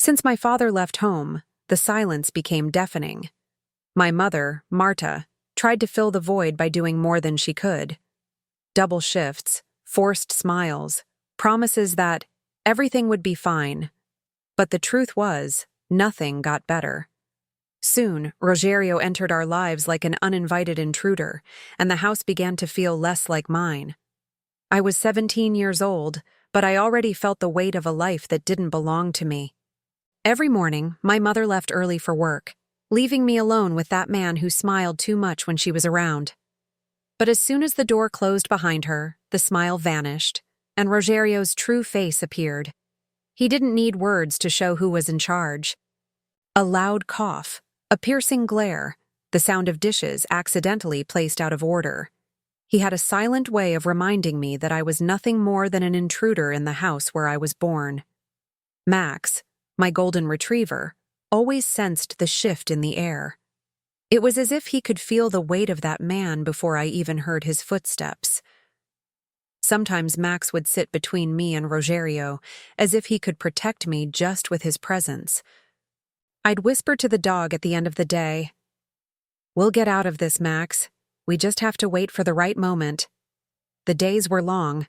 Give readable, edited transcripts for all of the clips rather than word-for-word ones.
Since my father left home, the silence became deafening. My mother, Marta, tried to fill the void by doing more than she could. Double shifts, forced smiles, promises that everything would be fine. But the truth was, nothing got better. Soon, Rogerio entered our lives like an uninvited intruder, and the house began to feel less like mine. I was 17 years old, but I already felt the weight of a life that didn't belong to me. Every morning, my mother left early for work, leaving me alone with that man who smiled too much when she was around. But as soon as the door closed behind her, the smile vanished, and Rogerio's true face appeared. He didn't need words to show who was in charge. A loud cough, a piercing glare, the sound of dishes accidentally placed out of order. He had a silent way of reminding me that I was nothing more than an intruder in the house where I was born. Max, my golden retriever, always sensed the shift in the air. It was as if he could feel the weight of that man before I even heard his footsteps. Sometimes Max would sit between me and Rogerio, as if he could protect me just with his presence. I'd whisper to the dog at the end of the day, "We'll get out of this, Max. We just have to wait for the right moment." The days were long.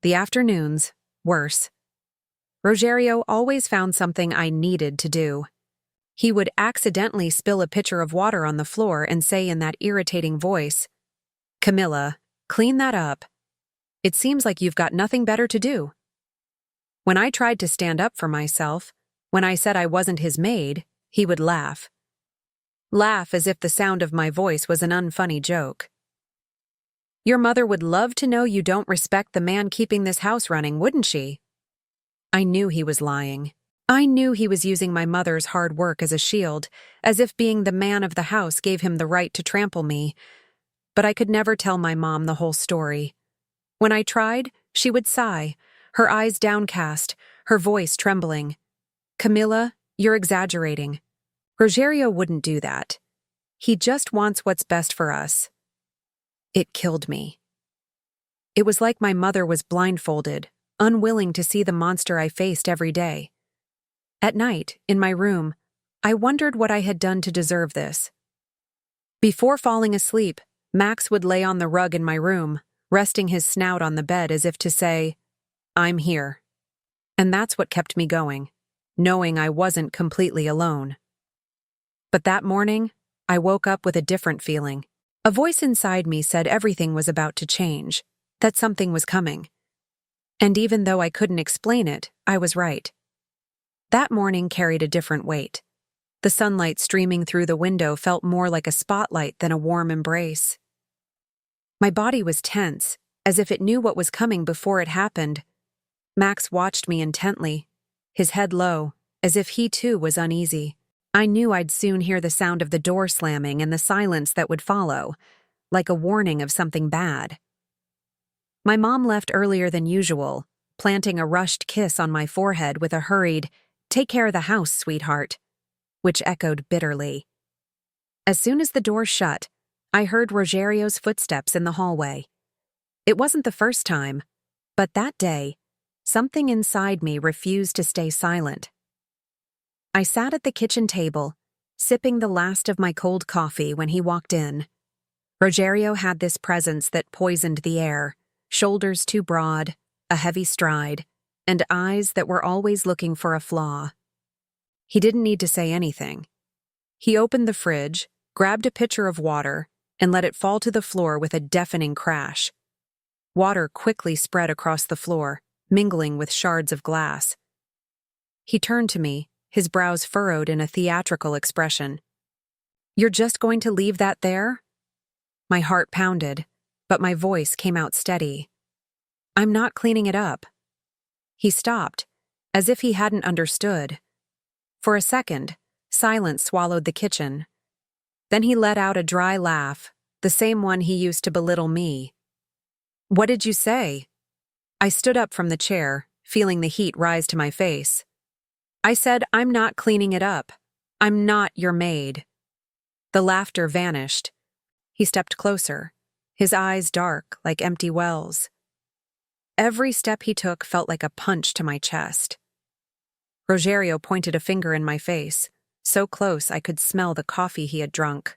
The afternoons, worse. Rogerio always found something I needed to do. He would accidentally spill a pitcher of water on the floor and say in that irritating voice, "Camilla, clean that up. It seems like you've got nothing better to do." When I tried to stand up for myself, when I said I wasn't his maid, he would laugh. Laugh as if the sound of my voice was an unfunny joke. "Your mother would love to know you don't respect the man keeping this house running, wouldn't she?" I knew he was lying. I knew he was using my mother's hard work as a shield, as if being the man of the house gave him the right to trample me. But I could never tell my mom the whole story. When I tried, she would sigh, her eyes downcast, her voice trembling. "Camilla, you're exaggerating. Rogerio wouldn't do that. He just wants what's best for us." It killed me. It was like my mother was blindfolded, unwilling to see the monster I faced every day. At night, in my room, I wondered what I had done to deserve this. Before falling asleep, Max would lay on the rug in my room, resting his snout on the bed as if to say, "I'm here." And that's what kept me going, knowing I wasn't completely alone. But that morning, I woke up with a different feeling. A voice inside me said everything was about to change, that something was coming. And even though I couldn't explain it, I was right. That morning carried a different weight. The sunlight streaming through the window felt more like a spotlight than a warm embrace. My body was tense, as if it knew what was coming before it happened. Max watched me intently, his head low, as if he too was uneasy. I knew I'd soon hear the sound of the door slamming and the silence that would follow, like a warning of something bad. My mom left earlier than usual, planting a rushed kiss on my forehead with a hurried, "Take care of the house, sweetheart," which echoed bitterly. As soon as the door shut, I heard Rogerio's footsteps in the hallway. It wasn't the first time, but that day, something inside me refused to stay silent. I sat at the kitchen table, sipping the last of my cold coffee when he walked in. Rogerio had this presence that poisoned the air, shoulders too broad, a heavy stride, and eyes that were always looking for a flaw. He didn't need to say anything. He opened the fridge, grabbed a pitcher of water, and let it fall to the floor with a deafening crash. Water quickly spread across the floor, mingling with shards of glass. He turned to me, his brows furrowed in a theatrical expression. "You're just going to leave that there?" My heart pounded, but my voice came out steady. "I'm not cleaning it up." He stopped, as if he hadn't understood. For a second, silence swallowed the kitchen. Then he let out a dry laugh, the same one he used to belittle me. "What did you say?" I stood up from the chair, feeling the heat rise to my face. "I said, I'm not cleaning it up. I'm not your maid." The laughter vanished. He stepped closer, his eyes dark like empty wells. Every step he took felt like a punch to my chest. Rogerio pointed a finger in my face, so close I could smell the coffee he had drunk.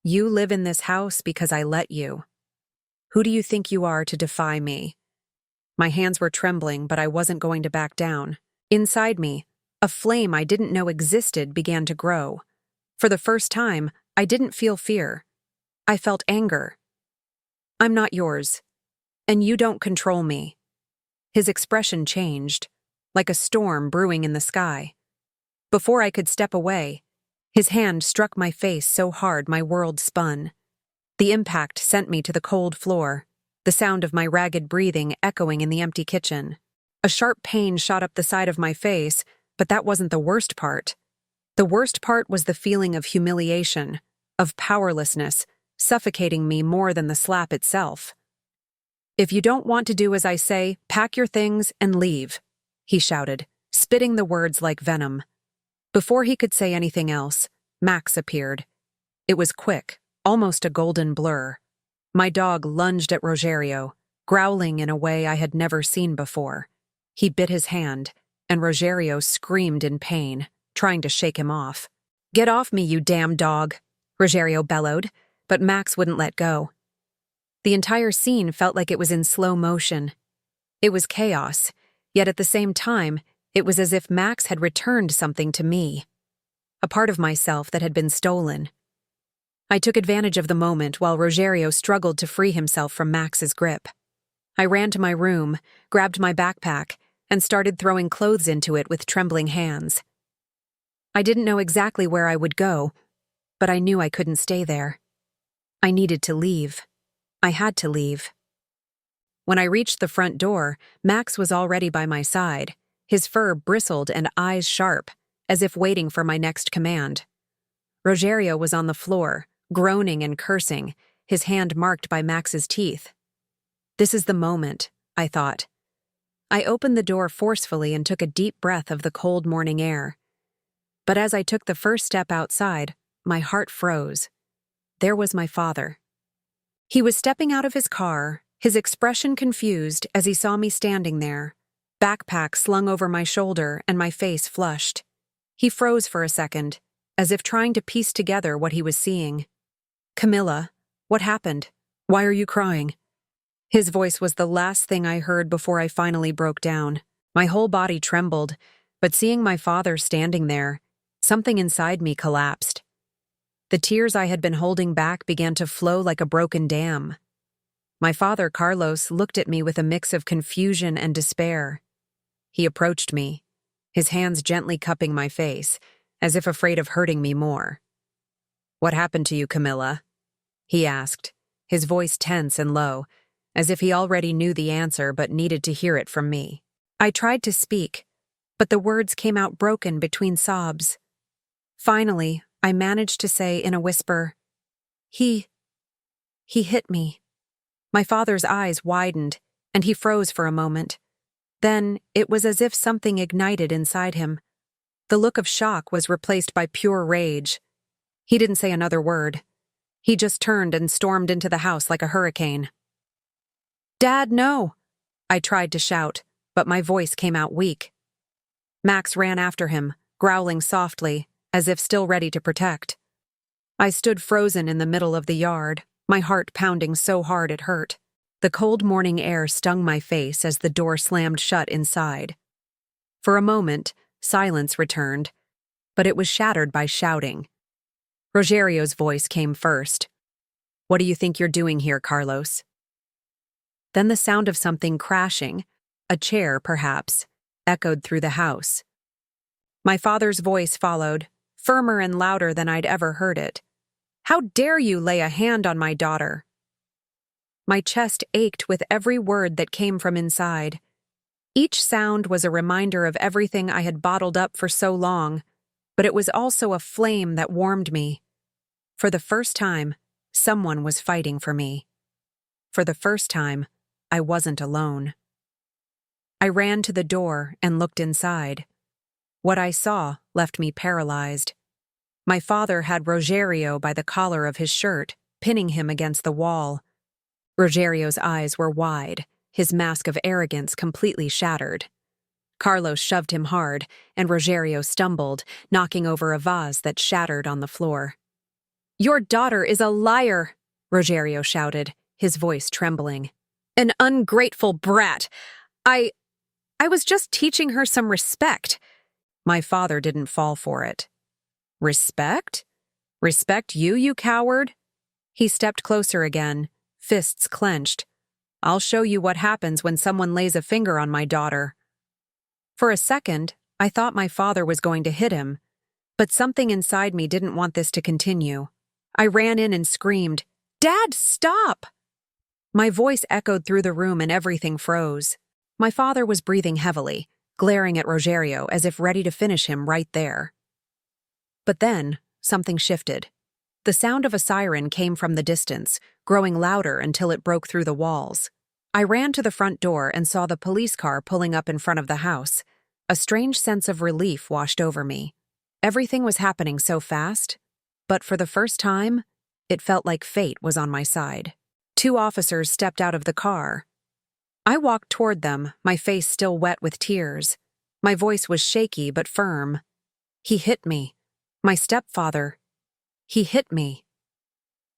You live in this house because I let you. Who do you think you are to defy me? My hands were trembling, but I wasn't going to back down. Inside me, a flame I didn't know existed began to grow. For the first time, I didn't feel fear. I felt anger. I'm not yours, and you don't control me. His expression changed, like a storm brewing in the sky. Before I could step away, his hand struck my face so hard my world spun. The impact sent me to the cold floor, the sound of my ragged breathing echoing in the empty kitchen. A sharp pain shot up the side of my face, but that wasn't the worst part. The worst part was the feeling of humiliation, of powerlessness, suffocating me more than the slap itself. If you don't want to do as I say, pack your things and leave, he shouted, spitting the words like venom. Before he could say anything else, Max appeared. It was quick, almost a golden blur. My dog lunged at Rogerio, growling in a way I had never seen before. He bit his hand, and Rogerio screamed in pain, trying to shake him off. Get off me, you damn dog, Rogerio bellowed, but Max wouldn't let go. The entire scene felt like it was in slow motion. It was chaos, yet at the same time, it was as if Max had returned something to me, a part of myself that had been stolen. I took advantage of the moment while Rogerio struggled to free himself from Max's grip. I ran to my room, grabbed my backpack, and started throwing clothes into it with trembling hands. I didn't know exactly where I would go, but I knew I couldn't stay there. I needed to leave. I had to leave. When I reached the front door, Max was already by my side, his fur bristled and eyes sharp, as if waiting for my next command. Rogerio was on the floor, groaning and cursing, his hand marked by Max's teeth. This is the moment, I thought. I opened the door forcefully and took a deep breath of the cold morning air. But as I took the first step outside, my heart froze. There was my father. He was stepping out of his car, his expression confused as he saw me standing there, backpack slung over my shoulder and my face flushed. He froze for a second, as if trying to piece together what he was seeing. Camilla, what happened? Why are you crying? His voice was the last thing I heard before I finally broke down. My whole body trembled, but seeing my father standing there, something inside me collapsed. The tears I had been holding back began to flow like a broken dam. My father, Carlos, looked at me with a mix of confusion and despair. He approached me, his hands gently cupping my face, as if afraid of hurting me more. What happened to you, Camilla? He asked, his voice tense and low, as if he already knew the answer but needed to hear it from me. I tried to speak, but the words came out broken between sobs. Finally, I managed to say in a whisper, He hit me. My father's eyes widened, and he froze for a moment. Then, it was as if something ignited inside him. The look of shock was replaced by pure rage. He didn't say another word. He just turned and stormed into the house like a hurricane. Dad, no! I tried to shout, but my voice came out weak. Max ran after him, growling softly, as if still ready to protect. I stood frozen in the middle of the yard, my heart pounding so hard it hurt. The cold morning air stung my face as the door slammed shut inside. For a moment, silence returned, but it was shattered by shouting. Rogerio's voice came first. What do you think you're doing here, Carlos? Then the sound of something crashing, a chair perhaps, echoed through the house. My father's voice followed, firmer and louder than I'd ever heard it. How dare you lay a hand on my daughter? My chest ached with every word that came from inside. Each sound was a reminder of everything I had bottled up for so long, but it was also a flame that warmed me. For the first time, someone was fighting for me. For the first time, I wasn't alone. I ran to the door and looked inside. What I saw left me paralyzed. My father had Rogerio by the collar of his shirt, pinning him against the wall. Rogerio's eyes were wide, his mask of arrogance completely shattered. Carlos shoved him hard, and Rogerio stumbled, knocking over a vase that shattered on the floor. "Your daughter is a liar," Rogerio shouted, his voice trembling. "An ungrateful brat. I was just teaching her some respect." My father didn't fall for it. "Respect? Respect you, you coward?" He stepped closer again, fists clenched. "I'll show you what happens when someone lays a finger on my daughter." For a second, I thought my father was going to hit him, but something inside me didn't want this to continue. I ran in and screamed, "Dad, stop!" My voice echoed through the room and everything froze. My father was breathing heavily, glaring at Rogerio as if ready to finish him right there. But then, something shifted. The sound of a siren came from the distance, growing louder until it broke through the walls. I ran to the front door and saw the police car pulling up in front of the house. A strange sense of relief washed over me. Everything was happening so fast, but for the first time, it felt like fate was on my side. 2 officers stepped out of the car. I walked toward them, my face still wet with tears. My voice was shaky but firm. "He hit me. My stepfather. He hit me."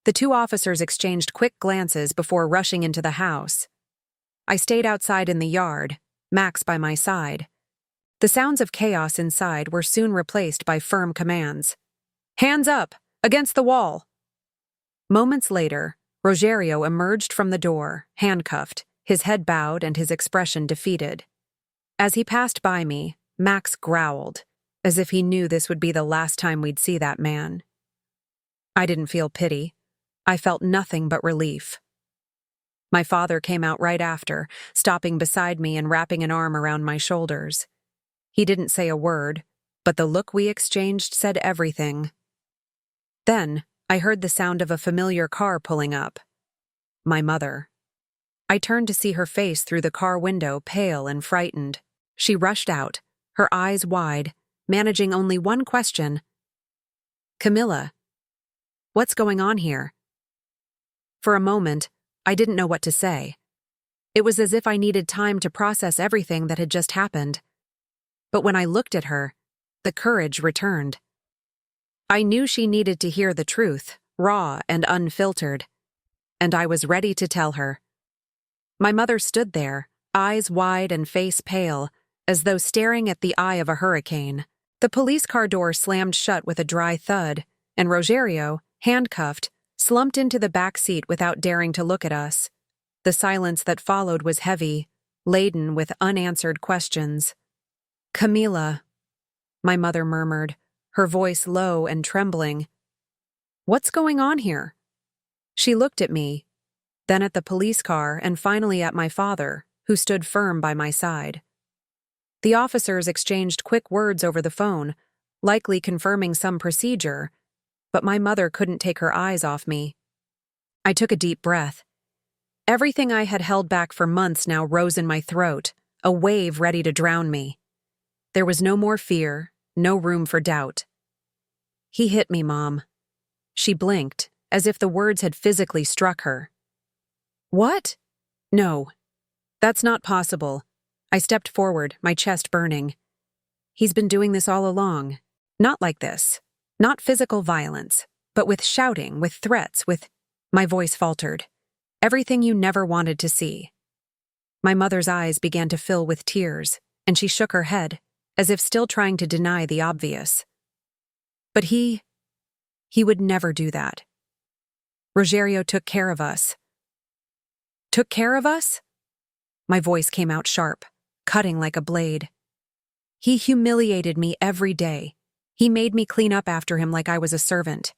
The 2 officers exchanged quick glances before rushing into the house. I stayed outside in the yard, Max by my side. The sounds of chaos inside were soon replaced by firm commands. "Hands up! Against the wall!" Moments later, Rogerio emerged from the door, handcuffed, his head bowed and his expression defeated. As he passed by me, Max growled, as if he knew this would be the last time we'd see that man. I didn't feel pity. I felt nothing but relief. My father came out right after, stopping beside me and wrapping an arm around my shoulders. He didn't say a word, but the look we exchanged said everything. Then, I heard the sound of a familiar car pulling up. My mother. I turned to see her face through the car window, pale and frightened. She rushed out, her eyes wide, managing only one question. "Camilla, what's going on here?" For a moment, I didn't know what to say. It was as if I needed time to process everything that had just happened. But when I looked at her, the courage returned. I knew she needed to hear the truth, raw and unfiltered, and I was ready to tell her. My mother stood there, eyes wide and face pale, as though staring at the eye of a hurricane. The police car door slammed shut with a dry thud, and Rogerio, handcuffed, slumped into the back seat without daring to look at us. The silence that followed was heavy, laden with unanswered questions. "Camila," my mother murmured, her voice low and trembling. "What's going on here?" She looked at me, then at the police car, and finally at my father, who stood firm by my side. The officers exchanged quick words over the phone, likely confirming some procedure, but my mother couldn't take her eyes off me. I took a deep breath. Everything I had held back for months now rose in my throat, a wave ready to drown me. There was no more fear, no room for doubt. "He hit me, Mom." She blinked, as if the words had physically struck her. "What? No. That's not possible." I stepped forward, my chest burning. "He's been doing this all along. Not like this. Not physical violence, but with shouting, with threats, with—" My voice faltered. "Everything you never wanted to see." My mother's eyes began to fill with tears, and she shook her head, as if still trying to deny the obvious. "But he would never do that. Rogerio took care of us." "Took care of us?" My voice came out sharp, cutting like a blade. "He humiliated me every day. He made me clean up after him like I was a servant.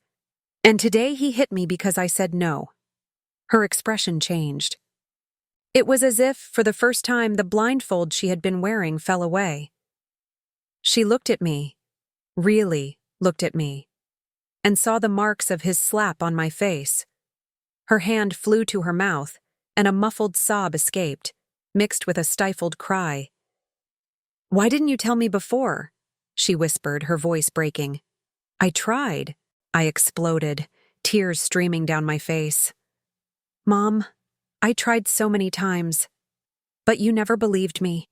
And today he hit me because I said no." Her expression changed. It was as if, for the first time, the blindfold she had been wearing fell away. She looked at me, really looked at me, and saw the marks of his slap on my face. Her hand flew to her mouth, and a muffled sob escaped, mixed with a stifled cry. "Why didn't you tell me before?" she whispered, her voice breaking. "I tried," I exploded, tears streaming down my face. "Mom, I tried so many times. But you never believed me.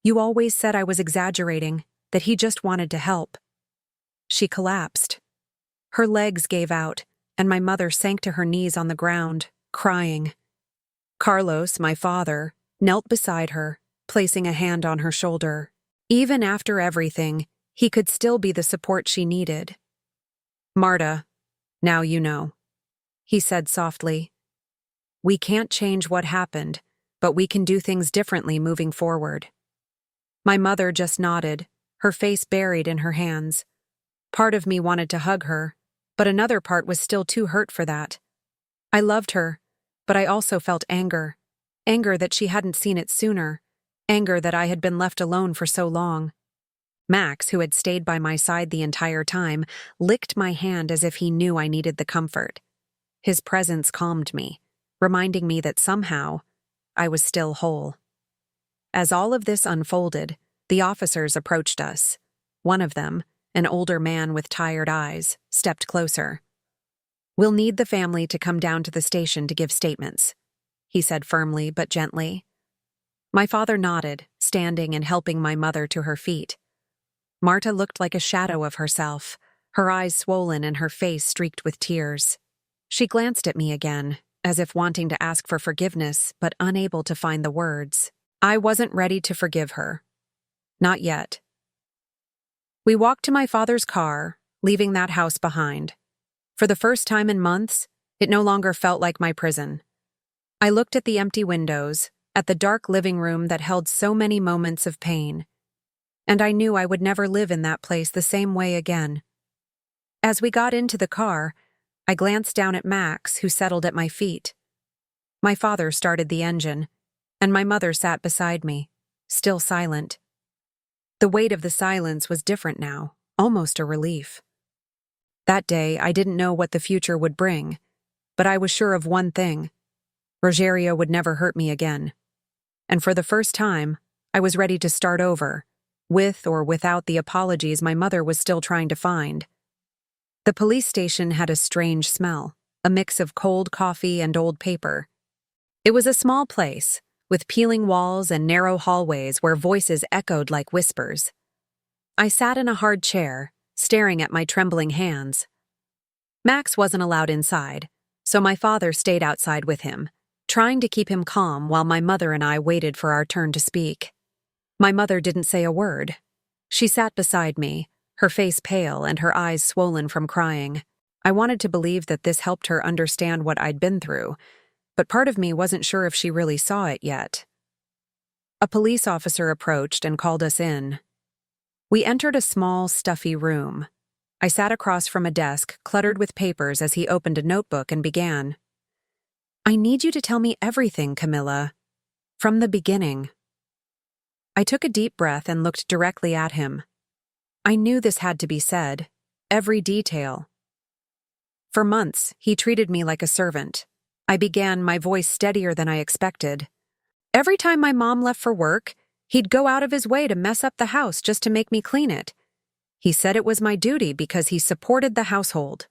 You always said I was exaggerating, that he just wanted to help." She collapsed. Her legs gave out, and my mother sank to her knees on the ground, crying. Carlos, my father, knelt beside her, placing a hand on her shoulder. Even after everything, he could still be the support she needed. "Marta, now you know," he said softly. "We can't change what happened, but we can do things differently moving forward." My mother just nodded, her face buried in her hands. Part of me wanted to hug her, but another part was still too hurt for that. I loved her, but I also felt anger. Anger that she hadn't seen it sooner. Anger that I had been left alone for so long. Max, who had stayed by my side the entire time, licked my hand as if he knew I needed the comfort. His presence calmed me, reminding me that somehow I was still whole. As all of this unfolded, the officers approached us. One of them, an older man with tired eyes, stepped closer. "We'll need the family to come down to the station to give statements," he said firmly but gently. My father nodded, standing and helping my mother to her feet. Marta looked like a shadow of herself, her eyes swollen and her face streaked with tears. She glanced at me again, as if wanting to ask for forgiveness but unable to find the words. I wasn't ready to forgive her. Not yet. We walked to my father's car, leaving that house behind. For the first time in months, it no longer felt like my prison. I looked at the empty windows, at the dark living room that held so many moments of pain, and I knew I would never live in that place the same way again. As we got into the car, I glanced down at Max, who settled at my feet. My father started the engine, and my mother sat beside me, still silent. The weight of the silence was different now, almost a relief. That day, I didn't know what the future would bring, but I was sure of one thing. Rogerio would never hurt me again. And for the first time, I was ready to start over, with or without the apologies my mother was still trying to find. The police station had a strange smell, a mix of cold coffee and old paper. It was a small place, with peeling walls and narrow hallways where voices echoed like whispers. I sat in a hard chair, staring at my trembling hands. Max wasn't allowed inside, so my father stayed outside with him, trying to keep him calm while my mother and I waited for our turn to speak. My mother didn't say a word. She sat beside me, her face pale and her eyes swollen from crying. I wanted to believe that this helped her understand what I'd been through, but part of me wasn't sure if she really saw it yet. A police officer approached and called us in. We entered a small, stuffy room. I sat across from a desk cluttered with papers as he opened a notebook and began. "I need you to tell me everything, Camilla. From the beginning." I took a deep breath and looked directly at him. I knew this had to be said, every detail. For months, he treated me like a servant. I began, my voice steadier than I expected. Every time my mom left for work, he'd go out of his way to mess up the house just to make me clean it. He said it was my duty because he supported the household.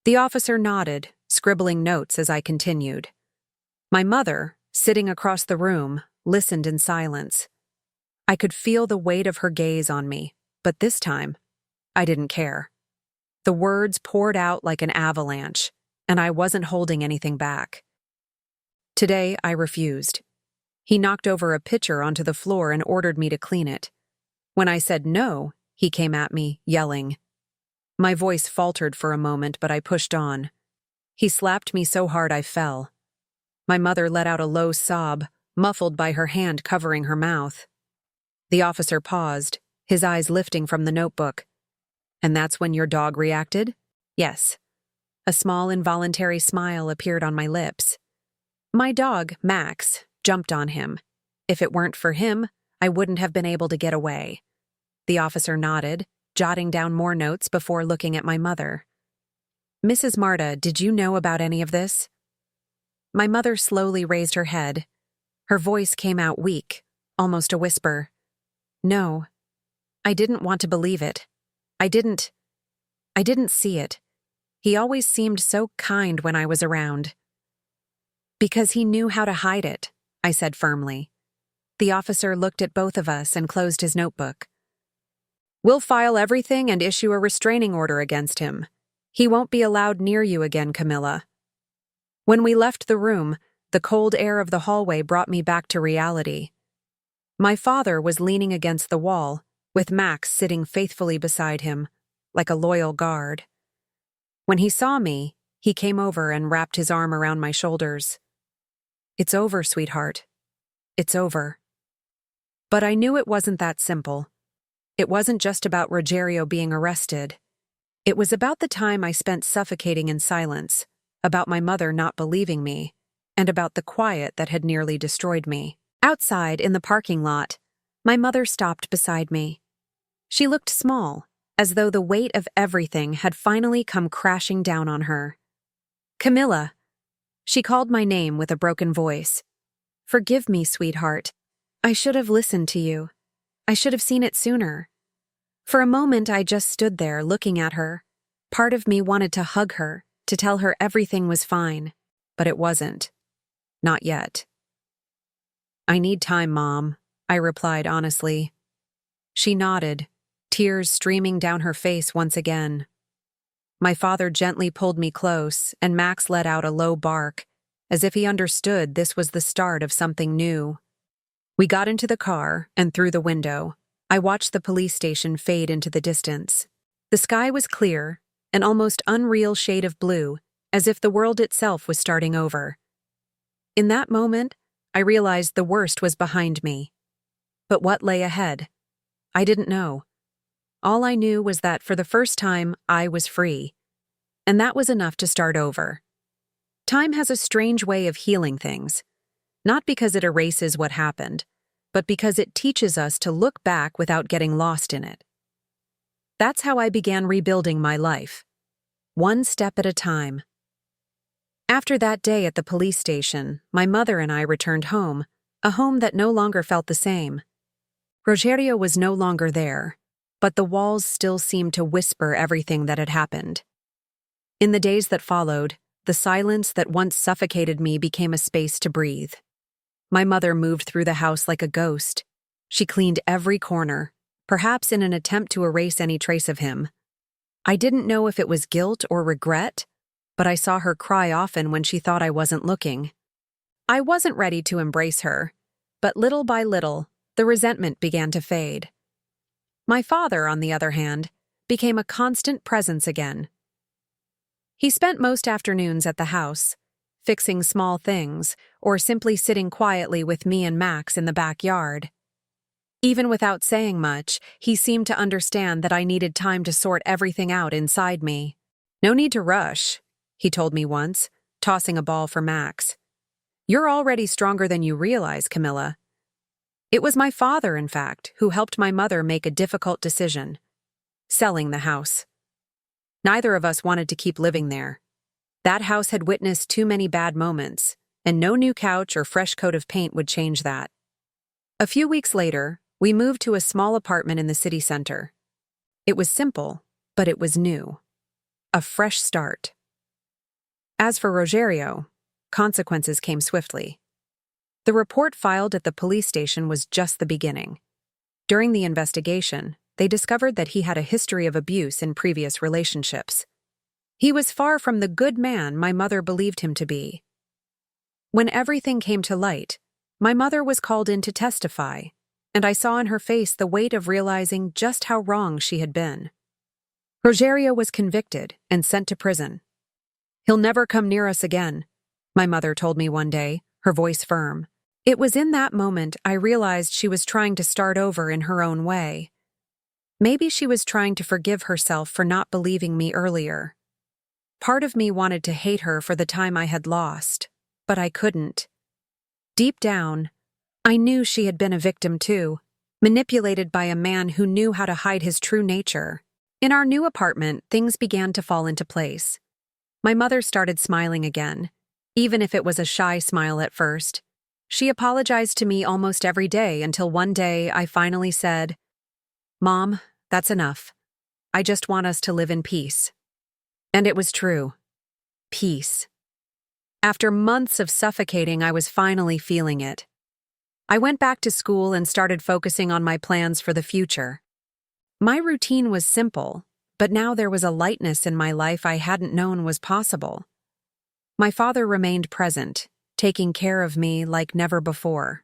The officer nodded, scribbling notes as I continued. My mother, sitting across the room, listened in silence. I could feel the weight of her gaze on me, but this time, I didn't care. The words poured out like an avalanche, and I wasn't holding anything back. Today, I refused. He knocked over a pitcher onto the floor and ordered me to clean it. When I said no, he came at me, yelling. My voice faltered for a moment, but I pushed on. He slapped me so hard I fell. My mother let out a low sob, muffled by her hand covering her mouth. The officer paused, his eyes lifting from the notebook. "And that's when your dog reacted?" "Yes." A small involuntary smile appeared on my lips. "My dog, Max, jumped on him. If it weren't for him, I wouldn't have been able to get away." The officer nodded, jotting down more notes before looking at my mother. "Mrs. Marta, did you know about any of this?" My mother slowly raised her head. Her voice came out weak, almost a whisper. "No. I didn't want to believe it. I didn't see it. He always seemed so kind when I was around." "Because he knew how to hide it," I said firmly. The officer looked at both of us and closed his notebook. "We'll file everything and issue a restraining order against him. He won't be allowed near you again, Camilla." When we left the room, the cold air of the hallway brought me back to reality. My father was leaning against the wall, with Max sitting faithfully beside him, like a loyal guard. When he saw me, he came over and wrapped his arm around my shoulders. "It's over, sweetheart. It's over." But I knew it wasn't that simple. It wasn't just about Rogerio being arrested. It was about the time I spent suffocating in silence, about my mother not believing me, and about the quiet that had nearly destroyed me. Outside, in the parking lot, my mother stopped beside me. She looked small, as though the weight of everything had finally come crashing down on her. "Camilla." She called my name with a broken voice. "Forgive me, sweetheart. I should have listened to you. I should have seen it sooner." For a moment, I just stood there looking at her. Part of me wanted to hug her, to tell her everything was fine, but it wasn't. Not yet. "I need time, Mom," I replied honestly. She nodded, tears streaming down her face once again. My father gently pulled me close, and Max let out a low bark, as if he understood this was the start of something new. We got into the car, and through the window, I watched the police station fade into the distance. The sky was clear, an almost unreal shade of blue, as if the world itself was starting over. In that moment, I realized the worst was behind me. But what lay ahead? I didn't know. All I knew was that for the first time, I was free. And that was enough to start over. Time has a strange way of healing things. Not because it erases what happened, but because it teaches us to look back without getting lost in it. That's how I began rebuilding my life. One step at a time. After that day at the police station, my mother and I returned home, a home that no longer felt the same. Rogerio was no longer there, but the walls still seemed to whisper everything that had happened. In the days that followed, the silence that once suffocated me became a space to breathe. My mother moved through the house like a ghost. She cleaned every corner, perhaps in an attempt to erase any trace of him. I didn't know if it was guilt or regret, but I saw her cry often when she thought I wasn't looking. I wasn't ready to embrace her, but little by little, the resentment began to fade. My father, on the other hand, became a constant presence again. He spent most afternoons at the house, fixing small things, or simply sitting quietly with me and Max in the backyard. Even without saying much, he seemed to understand that I needed time to sort everything out inside me. "No need to rush," he told me once, tossing a ball for Max. "You're already stronger than you realize, Camilla." It was my father, in fact, who helped my mother make a difficult decision: selling the house. Neither of us wanted to keep living there. That house had witnessed too many bad moments, and no new couch or fresh coat of paint would change that. A few weeks later, we moved to a small apartment in the city center. It was simple, but it was new. A fresh start. As for Rogerio, consequences came swiftly. The report filed at the police station was just the beginning. During the investigation, they discovered that he had a history of abuse in previous relationships. He was far from the good man my mother believed him to be. When everything came to light, my mother was called in to testify, and I saw in her face the weight of realizing just how wrong she had been. Rogerio was convicted and sent to prison. "He'll never come near us again," my mother told me one day, her voice firm. It was in that moment I realized she was trying to start over in her own way. Maybe she was trying to forgive herself for not believing me earlier. Part of me wanted to hate her for the time I had lost, but I couldn't. Deep down, I knew she had been a victim too, manipulated by a man who knew how to hide his true nature. In our new apartment, things began to fall into place. My mother started smiling again, even if it was a shy smile at first. She apologized to me almost every day until one day I finally said, "Mom, that's enough. I just want us to live in peace." And it was true. Peace. After months of suffocating, I was finally feeling it. I went back to school and started focusing on my plans for the future. My routine was simple, but now there was a lightness in my life I hadn't known was possible. My father remained present, taking care of me like never before.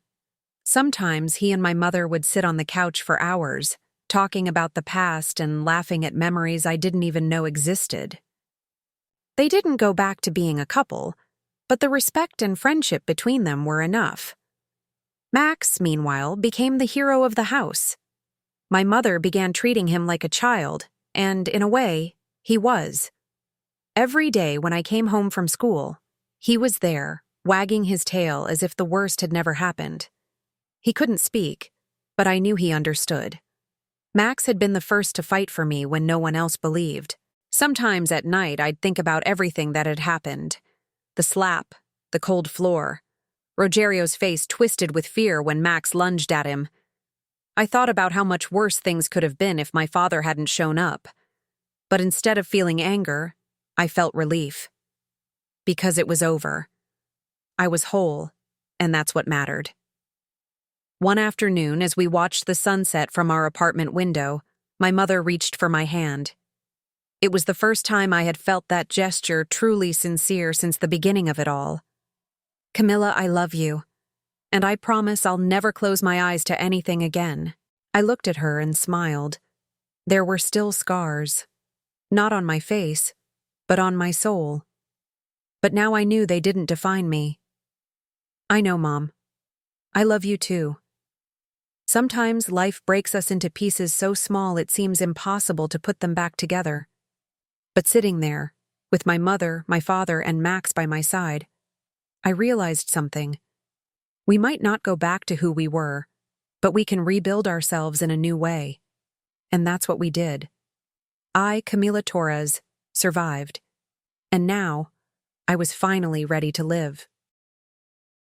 Sometimes he and my mother would sit on the couch for hours, talking about the past and laughing at memories I didn't even know existed. They didn't go back to being a couple, but the respect and friendship between them were enough. Max, meanwhile, became the hero of the house. My mother began treating him like a child, and, in a way, he was. Every day when I came home from school, he was there, wagging his tail as if the worst had never happened. He couldn't speak, but I knew he understood. Max had been the first to fight for me when no one else believed. Sometimes at night I'd think about everything that had happened. The slap, the cold floor. Rogerio's face twisted with fear when Max lunged at him. I thought about how much worse things could have been if my father hadn't shown up. But instead of feeling anger, I felt relief. Because it was over. I was whole, and that's what mattered. One afternoon, as we watched the sunset from our apartment window, my mother reached for my hand. It was the first time I had felt that gesture truly sincere since the beginning of it all. "Camilla, I love you, and I promise I'll never close my eyes to anything again." I looked at her and smiled. There were still scars. Not on my face, but on my soul. But now I knew they didn't define me. "I know, Mom. I love you too." Sometimes life breaks us into pieces so small it seems impossible to put them back together. But sitting there, with my mother, my father, and Max by my side, I realized something. We might not go back to who we were, but we can rebuild ourselves in a new way. And that's what we did. I, Camila Torres, survived. And now, I was finally ready to live.